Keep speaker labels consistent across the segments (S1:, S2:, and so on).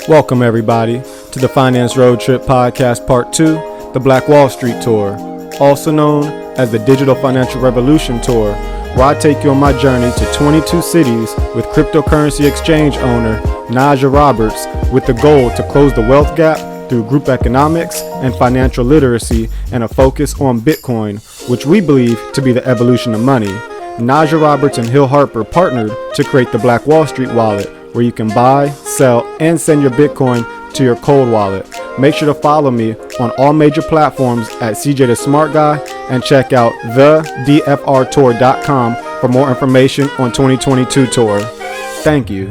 S1: Welcome everybody to the Finance Road Trip Podcast Part 2, the Black Wall Street Tour, also known as the Digital Financial Revolution Tour, where I take you on my journey to 22 cities with cryptocurrency exchange owner Naja Roberts with the goal to close the wealth gap through group economics and financial literacy and a focus on Bitcoin, which we believe to be the evolution of money. Naja Roberts and Hill Harper partnered to create the Black Wall Street Wallet, where you can buy, sell, and send your Bitcoin to your cold wallet. Make sure to follow me on all major platforms at CJ the Smart Guy and check out thedfrtour.com for more information on 2022 tour. Thank you.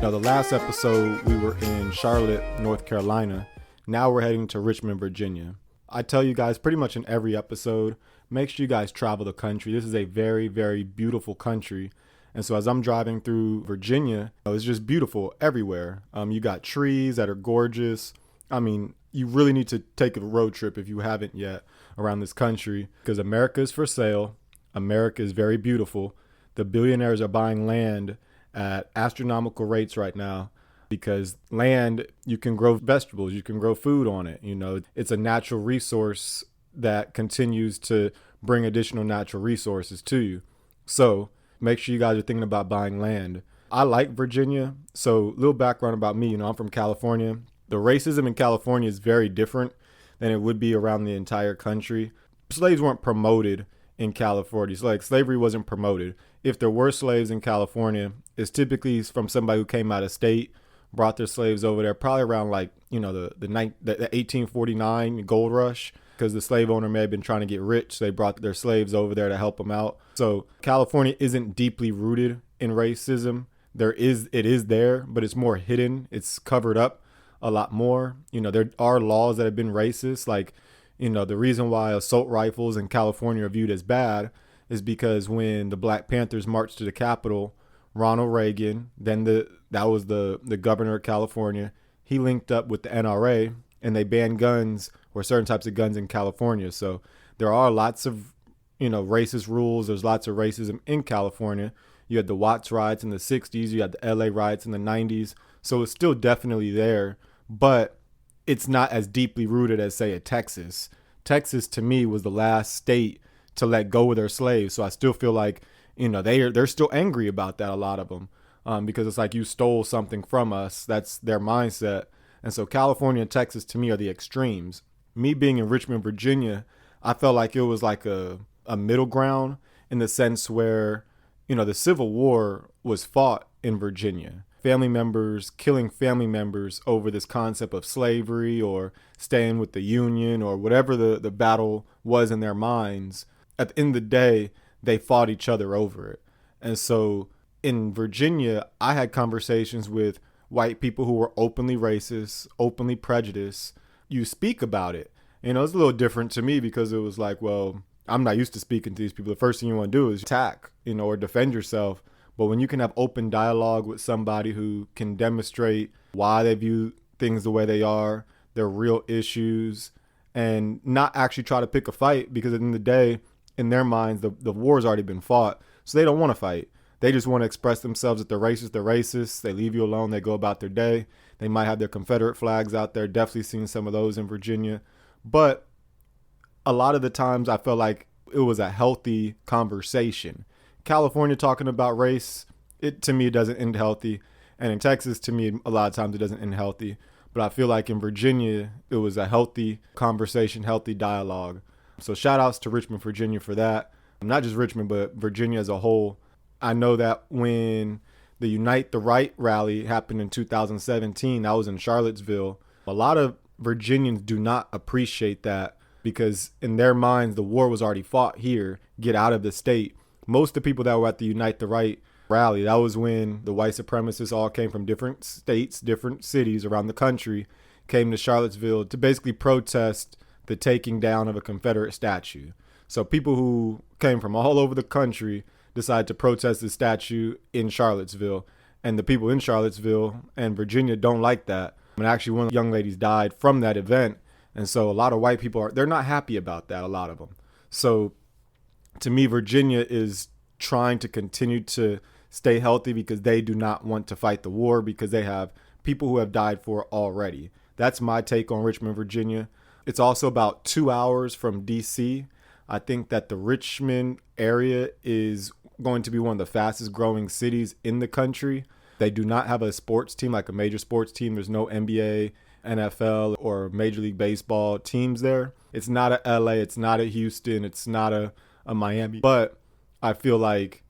S1: Now, the last episode we were in Charlotte, North Carolina. Now we're heading to Richmond, Virginia. I tell you guys pretty much in every episode, make sure you guys travel the country. This is a very, very beautiful country. And so as I'm driving through Virginia, it's just beautiful everywhere. You got trees that are gorgeous. I mean, you really need to take a road trip if you haven't yet around this country, because America is for sale. America is very beautiful. The billionaires are buying land at astronomical rates right now, because land, you can grow vegetables, you can grow food on it. You know, it's a natural resource that continues to bring additional natural resources to you. So make sure you guys are thinking about buying land. I like Virginia. So a little background about me, I'm from California. The racism in California is very different than it would be around the entire country. Slaves weren't promoted in California. So like slavery wasn't promoted. If there were slaves in California, it's typically from somebody who came out of state, brought their slaves over there, probably around like, the 1849 gold rush, because the slave owner may have been trying to get rich. So they brought their slaves over there to help them out. So California isn't deeply rooted in racism. It is there, but it's more hidden. It's covered up a lot more. There are laws that have been racist. Like, the reason why assault rifles in California are viewed as bad is because when the Black Panthers marched to the Capitol, Ronald Reagan, then that was the governor of California, he linked up with the NRA and they banned guns or certain types of guns in California. So there are lots of, racist rules. There's lots of racism in California. You had the Watts riots in the 60s. You had the LA riots in the 90s. So it's still definitely there, but it's not as deeply rooted as, say, a Texas. Texas, to me, was the last state to let go of their slaves. So I still feel like, they're still angry about that, a lot of them, because it's like, you stole something from us. That's their mindset. And so California and Texas, to me, are the extremes. Me being in Richmond, Virginia, I felt like it was like a middle ground, in the sense where, the Civil War was fought in Virginia. Family members killing family members over this concept of slavery or staying with the Union or whatever the battle was in their minds. At the end of the day, they fought each other over it. And so in Virginia, I had conversations with white people who were openly racist, openly prejudiced. You speak about it. It's a little different to me, because it was like, well, I'm not used to speaking to these people. The first thing you want to do is attack, or defend yourself. But when you can have open dialogue with somebody who can demonstrate why they view things the way they are, their real issues, and not actually try to pick a fight, because at the end of the day, in their minds, the war's already been fought. So they don't want to fight. They just want to express themselves. If they're racist. They leave you alone. They go about their day. They might have their Confederate flags out there. Definitely seen some of those in Virginia. But a lot of the times I felt like it was a healthy conversation. California talking about race, to me, it doesn't end healthy. And in Texas, to me, a lot of times it doesn't end healthy. But I feel like in Virginia, it was a healthy conversation, healthy dialogue. So shout outs to Richmond, Virginia for that. Not just Richmond, but Virginia as a whole. I know that when the Unite the Right rally happened in 2017, I was in Charlottesville. A lot of Virginians do not appreciate that, because in their minds, the war was already fought here. Get out of the state. Most of the people that were at the Unite the Right rally, that was when the white supremacists all came from different states, different cities around the country, came to Charlottesville to basically protest the taking down of a Confederate statue. So people who came from all over the country decided to protest the statue in Charlottesville. And the people in Charlottesville and Virginia don't like that. And actually, one of the young ladies died from that event. And so a lot of white people they're not happy about that, a lot of them. So to me, Virginia is trying to continue to stay healthy because they do not want to fight the war because they have people who have died for it already. That's my take on Richmond, Virginia. It's also about 2 hours from DC. I think that the Richmond area is going to be one of the fastest growing cities in the country. They do not have a sports team, like a major sports team. There's no NBA, NFL, or Major League Baseball teams there. It's not a LA, it's not a Houston, it's not a Miami. But I feel like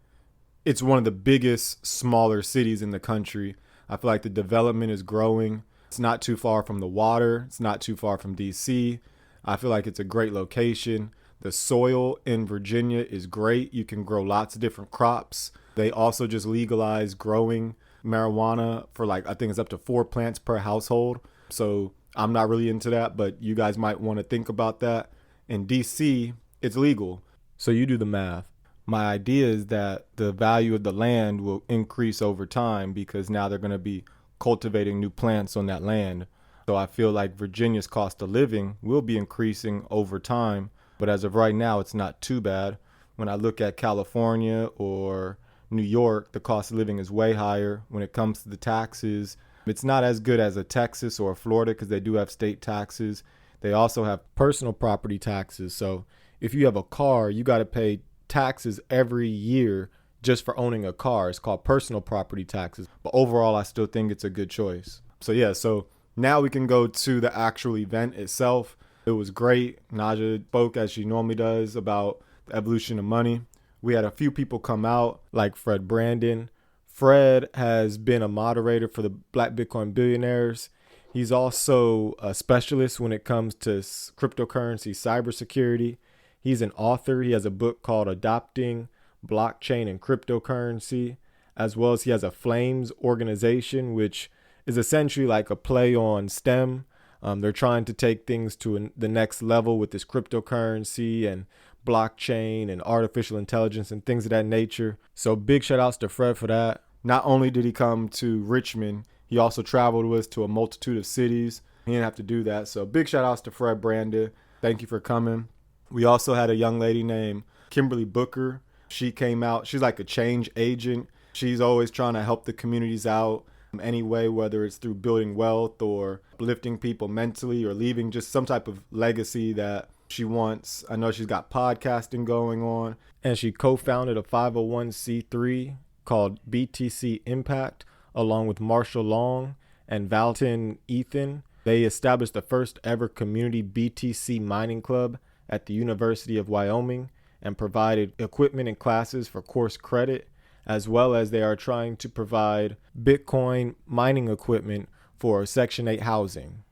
S1: it's one of the biggest, smaller cities in the country. I feel like the development is growing. It's not too far from the water. It's not too far from DC. I feel like it's a great location. The soil in Virginia is great. You can grow lots of different crops. They also just legalized growing marijuana for like, I think it's up to 4 plants per household. So I'm not really into that, but you guys might want to think about that. In DC, it's legal. So you do the math. My idea is that the value of the land will increase over time because now they're going to be cultivating new plants on that land. So I feel like Virginia's cost of living will be increasing over time. But as of right now, it's not too bad. When I look at California or New York, the cost of living is way higher. When it comes to the taxes, it's not as good as a Texas or a Florida because they do have state taxes. They also have personal property taxes. So if you have a car, you got to pay taxes every year just for owning a car. It's called personal property taxes. But overall, I still think it's a good choice. So now we can go to the actual event itself. It was great. Naja spoke as she normally does about the evolution of money. We had a few people come out like Fred Brandon. Fred has been a moderator for the Black Bitcoin Billionaires. He's also a specialist when it comes to cryptocurrency cybersecurity. He's an author. He has a book called Adopting Blockchain and Cryptocurrency, as well as he has a Flames organization, which is essentially like a play on STEM. They're trying to take things to the next level with this cryptocurrency and blockchain and artificial intelligence and things of that nature. So big shout outs to Fred for that. Not only did he come to Richmond, he also traveled with us to a multitude of cities. He didn't have to do that. So big shout outs to Fred Brandon. Thank you for coming. We also had a young lady named Kimberly Booker. She came out. She's like a change agent. She's always trying to help the communities out anyway, whether it's through building wealth or lifting people mentally or leaving just some type of legacy that she wants. I know she's got podcasting going on, and she co-founded a 501c3 called BTC Impact along with Marshall Long and Valton Ethan. They established the first ever community BTC mining club at the University of Wyoming and provided equipment and classes for course credit, as well as they are trying to provide Bitcoin mining equipment for Section 8 housing.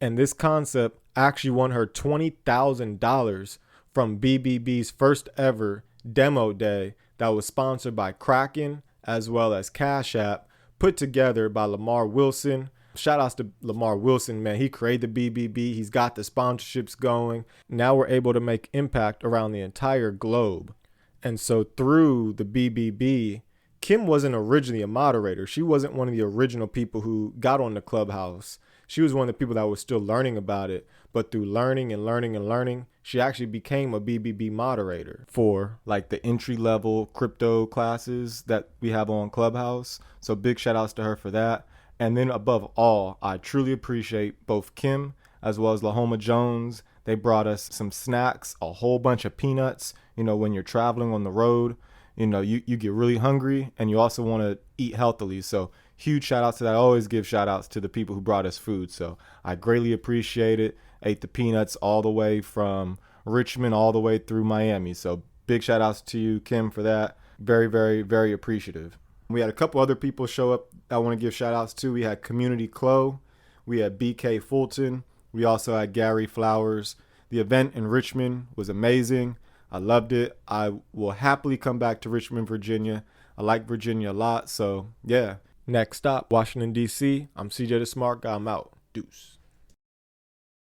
S1: And this concept actually won her $20,000 from BBB's first ever demo day that was sponsored by Kraken as well as Cash App, put together by Lamar Wilson. Shout outs to Lamar Wilson, man. He created the BBB. He's got the sponsorships going. Now we're able to make impact around the entire globe. And so through the BBB, Kim wasn't originally a moderator. She wasn't one of the original people who got on the Clubhouse. She was one of the people that was still learning about it. But through learning, she actually became a BBB moderator for like the entry level crypto classes that we have on Clubhouse. So big shout outs to her for that. And then above all, I truly appreciate both Kim as well as Lahoma Jones. They brought us some snacks, a whole bunch of peanuts. You know, when you're traveling on the road, you know, you get really hungry and you also want to eat healthily. So huge shout outs to that. I always give shout outs to the people who brought us food. So I greatly appreciate it. Ate the peanuts all the way from Richmond all the way through Miami. So big shout outs to you, Kim, for that. Very, very, very appreciative. We had a couple other people show up I want to give shout outs to. We had Community Clo. We had BK Fulton. We also had Gary Flowers. The event in Richmond was amazing. I loved it. I will happily come back to Richmond, Virginia. I like Virginia a lot. So, yeah. Next stop, Washington, D.C. I'm CJ the Smart Guy. I'm out. Deuce.